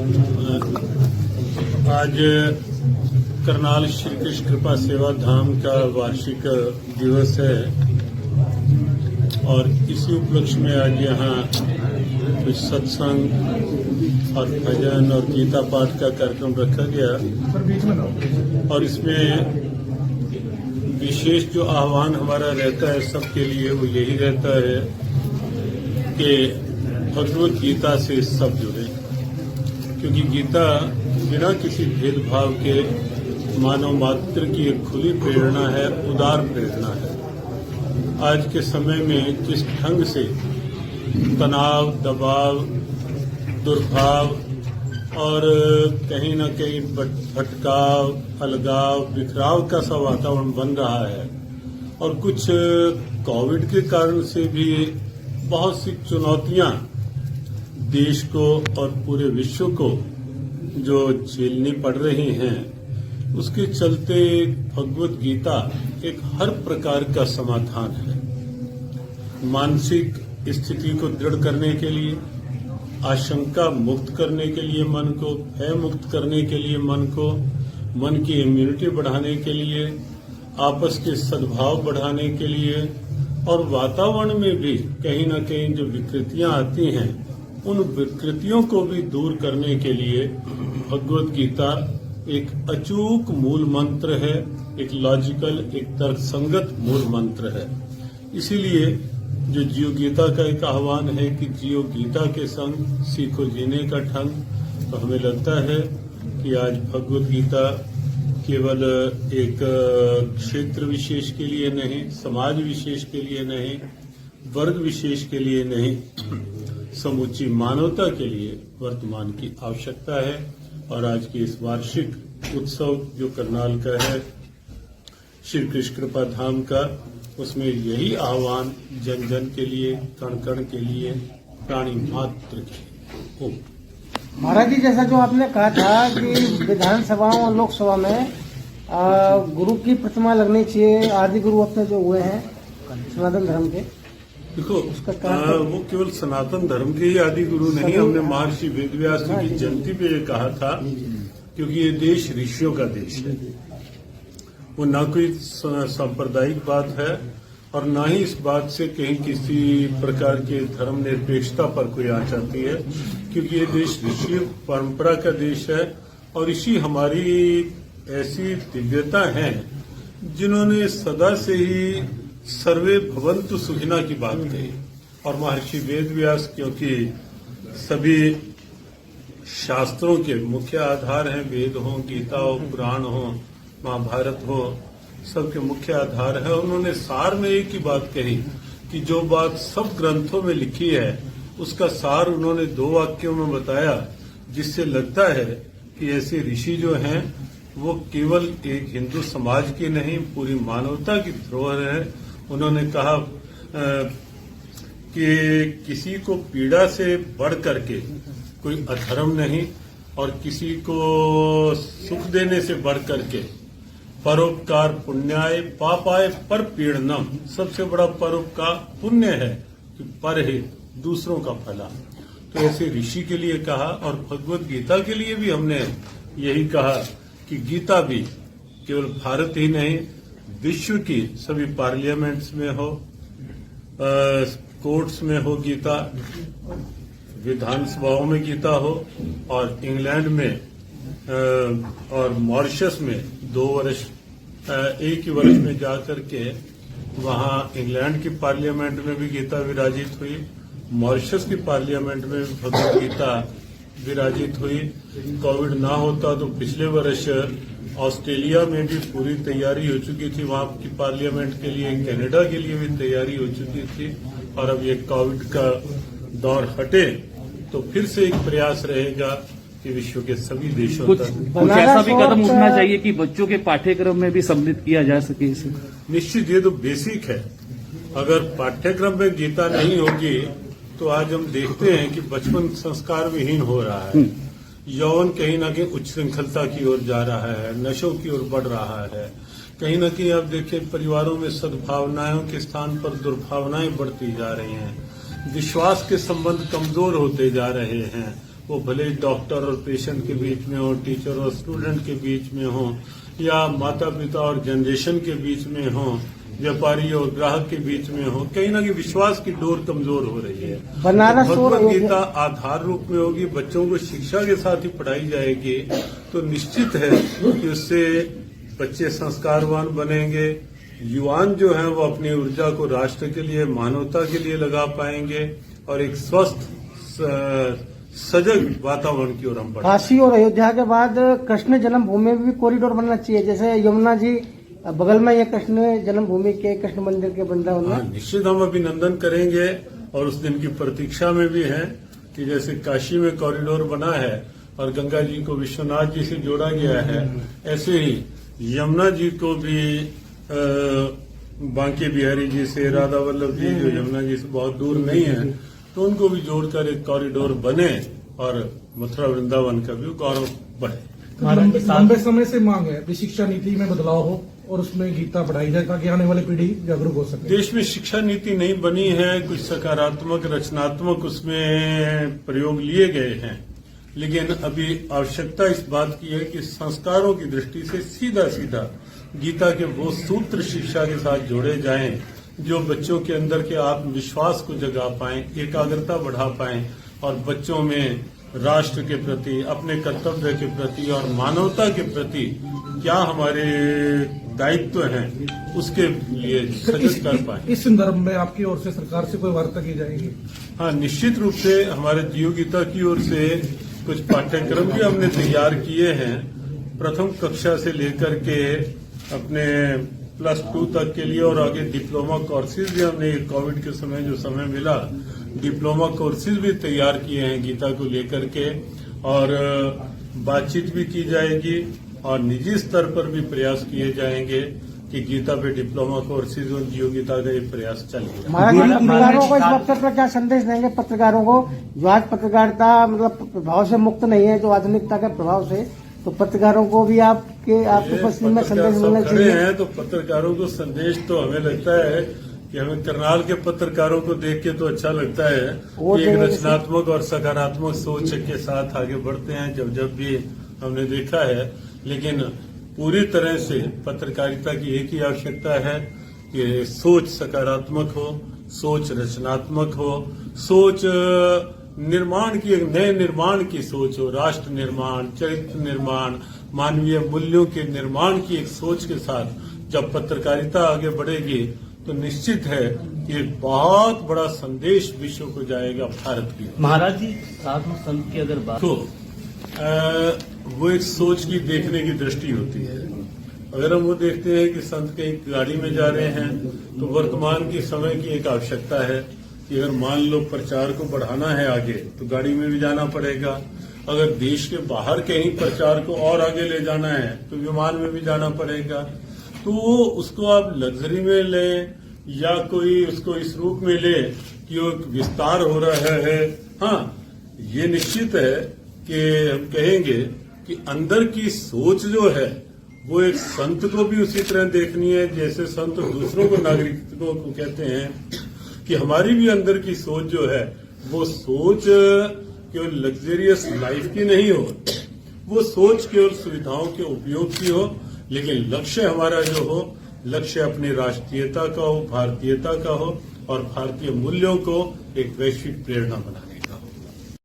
आज करनाल श्री कृष्ण कृपा सेवा धाम का वार्षिक दिवस है और इसी उपलक्ष्य में आज यहाँ कुछ सत्संग और भजन और गीता पाठ का कार्यक्रम रखा गया और इसमें विशेष जो आह्वान हमारा रहता है सबके लिए वो यही रहता है कि भगवत गीता से सब जुड़े, क्योंकि गीता बिना किसी भेदभाव के मानव मात्र की एक खुली प्रेरणा है, उदार प्रेरणा है। आज के समय में जिस ढंग से तनाव, दबाव, दुर्भाव और कहीं न कहीं भटकाव, अलगाव, बिखराव का सा वातावरण बन रहा है और कुछ कोविड के कारण से भी बहुत सी चुनौतियां देश को और पूरे विश्व को जो झेलनी पड़ रही हैं, उसके चलते भगवत गीता एक हर प्रकार का समाधान है। मानसिक स्थिति को दृढ़ करने के लिए, आशंका मुक्त करने के लिए मन को, भय मुक्त करने के लिए मन को, मन की इम्यूनिटी बढ़ाने के लिए, आपस के सद्भाव बढ़ाने के लिए और वातावरण में भी कहीं न कहीं जो विकृतियां आती हैं उन विकृतियों को भी दूर करने के लिए भगवत गीता एक अचूक मूल मंत्र है, एक लॉजिकल, एक तर्कसंगत मूल मंत्र है। इसीलिए जो जियो गीता का एक आह्वान है कि जियो गीता के संग सीखो जीने का ढंग, तो हमें लगता है कि आज भगवत गीता केवल एक क्षेत्र विशेष के लिए नहीं, समाज विशेष के लिए नहीं, वर्ग विशेष के लिए नहीं, समूची मानवता के लिए वर्तमान की आवश्यकता है। और आज के इस वार्षिक उत्सव जो करनाल का है, श्री कृष्ण कृपा धाम का, उसमें यही आह्वान जन जन के लिए, कण कण के लिए, प्राणी मात्र के लिए। महाराज जी, जैसा जो आपने कहा था कि विधानसभाओं और लोकसभा में गुरु की प्रतिमा लगनी चाहिए, आदि गुरु अपने जो हुए हैं सनातन धर्म के, देखो वो केवल सनातन धर्म के ही आदि गुरु नहीं, हमने महर्षि वेदव्यास जी की जयंती पे ये कहा था, क्योंकि ये देश ऋषियों का देश है। वो ना कोई सांप्रदायिक बात है और ना ही इस बात से कहीं किसी प्रकार के धर्म निरपेक्षता पर कोई आ जाती है, क्योंकि ये देश ऋषि परंपरा का देश है और ऋषि हमारी ऐसी दिव्यता है जिन्होंने सदा से ही सर्वे भवन्तु सुखिना की बात कही। और महर्षि वेदव्यास क्योंकि सभी शास्त्रों के मुख्य आधार हैं, वेद हो, गीता हो, पुराण हो, महाभारत हो, सबके मुख्य आधार है। उन्होंने सार में एक ही बात कही कि जो बात सब ग्रंथों में लिखी है उसका सार उन्होंने 2 वाक्यों में बताया, जिससे लगता है कि ऐसे ऋषि जो हैं वो केवल एक हिंदू समाज की नहीं, पूरी मानवता की धरोहर है। उन्होंने कहा कि किसी को पीड़ा से बढ़ करके कोई अधर्म नहीं और किसी को सुख देने से बढ़ करके परोपकार पुण्याय पापाय पर पीड़नम, सबसे बड़ा परोपकार पुण्य है कि पर है दूसरों का भला। तो ऐसे ऋषि के लिए कहा और भगवत गीता के लिए भी हमने यही कहा कि गीता भी केवल भारत ही नहीं, विश्व की सभी पार्लियामेंट्स में हो, कोर्ट्स में हो गीता, विधानसभाओं में गीता हो और इंग्लैंड में और मॉरिशस में 2 वर्ष एक ही वर्ष में जाकर के वहां इंग्लैंड की पार्लियामेंट में भी गीता विराजित हुई, मॉरिशस की पार्लियामेंट में भगवत गीता विराजित हुई। कोविड ना होता तो पिछले वर्ष ऑस्ट्रेलिया में भी पूरी तैयारी हो चुकी थी, वहां की पार्लियामेंट के लिए, कनाडा के लिए भी तैयारी हो चुकी थी। और अब ये कोविड का दौर हटे तो फिर से एक प्रयास रहेगा कि विश्व के सभी देशों तक कुछ ऐसा भी कदम उठना चाहिए कि बच्चों के पाठ्यक्रम में भी सम्मिलित किया जा सके इसे। निश्चित, ये तो बेसिक है। अगर पाठ्यक्रम में गीता नहीं होगी तो आज हम देखते हैं कि बचपन संस्कार विहीन हो रहा है, यौवन कहीं न कहीं उच्च श्रृंखलता की ओर जा रहा है, नशों की ओर बढ़ रहा है। कहीं न कहीं आप देखिए परिवारों में सद्भावनाओं के स्थान पर दुर्भावनाएं बढ़ती जा रही हैं, विश्वास के संबंध कमजोर होते जा रहे हैं, वो भले ही डॉक्टर और पेशेंट के बीच में हो, टीचर और स्टूडेंट के बीच में हो, या माता पिता और जनरेशन के बीच में हो, व्यापारी और ग्राहक के बीच में हो, कहीं ना कहीं विश्वास की डोर कमजोर हो रही है। बनारस और भगवद गीता आधार रूप में होगी, बच्चों को शिक्षा के साथ ही पढ़ाई जाएगी, तो निश्चित है कि उससे बच्चे संस्कारवान बनेंगे, युवान जो है वो अपनी ऊर्जा को राष्ट्र के लिए, मानवता के लिए लगा पाएंगे और एक स्वस्थ सजग वातावरण की ओर हम बढ़ेंगे। काशी और अयोध्या के बाद कृष्ण जन्मभूमि में भी कॉरिडोर बनना चाहिए, जैसे यमुना जी बगल में ये कृष्ण जन्मभूमि के कृष्ण मंदिर के वृंदावन में। निश्चित हम अभिनंदन करेंगे और उस दिन की प्रतीक्षा में भी हैं कि जैसे काशी में कॉरिडोर बना है और गंगा जी को विश्वनाथ जी से जोड़ा गया है, ऐसे ही यमुना जी को भी बांके बिहारी जी से, राधा वल्लभ जी जो यमुना जी से बहुत दूर नहीं है, तो उनको भी जोड़कर एक कॉरिडोर बने और मथुरा वृंदावन का भी गौरव बढ़े। लंबे समय से मांग है कि शिक्षा नीति में बदलाव हो और उसमें गीता पढ़ाई जाए ताकि आने वाली पीढ़ी जागरूक हो सके। देश में शिक्षा नीति नहीं बनी है, कुछ सकारात्मक रचनात्मक उसमें प्रयोग लिए गए हैं, लेकिन अभी आवश्यकता इस बात की है कि संस्कारों की दृष्टि से सीधा सीधा गीता के वो सूत्र शिक्षा के साथ जोड़े जाएं जो बच्चों के अंदर के आत्मविश्वास को जगा पाएं, एकाग्रता बढ़ा पाएं और बच्चों में राष्ट्र के प्रति, अपने कर्तव्य के प्रति और मानवता के प्रति क्या हमारे दायित्व हैं उसके लिए सजग कर पाएं। इस संदर्भ में आपकी ओर से सरकार से कोई वार्ता की जाएगी? हाँ, निश्चित रूप से हमारे जीव गीता की ओर से कुछ पाठ्यक्रम भी हमने तैयार किए हैं, प्रथम कक्षा से लेकर के अपने +2 तक के लिए, और आगे डिप्लोमा कोर्सेज भी हमने कोविड के समय जो समय मिला, डिप्लोमा कोर्सेज भी तैयार किए हैं गीता को लेकर के, और बातचीत भी की जाएगी और निजी स्तर पर भी प्रयास किए जाएंगे कि गीता पे डिप्लोमा कोर्सेज और जीव गीता का एक प्रयास चलेगा। पत्रकारों को इस अवसर पर क्या संदेश देंगे? पत्रकारों को जो आज पत्रकारिता मतलब प्रभाव से मुक्त नहीं है, जो आधुनिकता के प्रभाव से, तो पत्रकारों को भी आपके उपस्थिति में संदेश मिलना चाहिए। हैं तो पत्रकारों को संदेश तो हमें लगता है कि हमें करनाल के पत्रकारों को देख के तो अच्छा लगता है कि एक रचनात्मक और सकारात्मक सोच के साथ आगे बढ़ते हैं, जब भी हमने देखा है। लेकिन पूरी तरह से पत्रकारिता की एक ही आवश्यकता है कि सोच सकारात्मक हो, सोच रचनात्मक हो, सोच निर्माण की, एक नए निर्माण की सोच हो, राष्ट्र निर्माण, चरित्र निर्माण, मानवीय मूल्यों के निर्माण की एक सोच के साथ जब पत्रकारिता आगे बढ़ेगी तो निश्चित है कि एक बहुत बड़ा संदेश विश्व को जाएगा भारत की। महाराज जी, साधु संत की अगर बात तो वो एक सोच की देखने की दृष्टि होती है। अगर हम वो देखते हैं कि संत कहीं गाड़ी में जा रहे हैं तो वर्तमान की समय की एक आवश्यकता है कि अगर मान लो प्रचार को बढ़ाना है आगे तो गाड़ी में भी जाना पड़ेगा, अगर देश के बाहर कहीं प्रचार को और आगे ले जाना है तो विमान में भी जाना पड़ेगा। तो उसको आप लग्जरी में लें या कोई उसको इस रूप में ले कि वो विस्तार हो रहा है। हाँ, ये निश्चित है कि हम कहेंगे कि अंदर की सोच जो है वो एक संत को भी उसी तरह देखनी है जैसे संत दूसरों को, नागरिकों को कहते हैं कि हमारी भी अंदर की सोच जो है वो सोच केवल लग्जरियस लाइफ की नहीं हो, वो सोच केवल सुविधाओं के उपयोग की हो, लेकिन लक्ष्य हमारा जो हो, लक्ष्य अपनी राष्ट्रीयता का हो, भारतीयता का हो और भारतीय मूल्यों को एक वैश्विक प्रेरणा बनाए।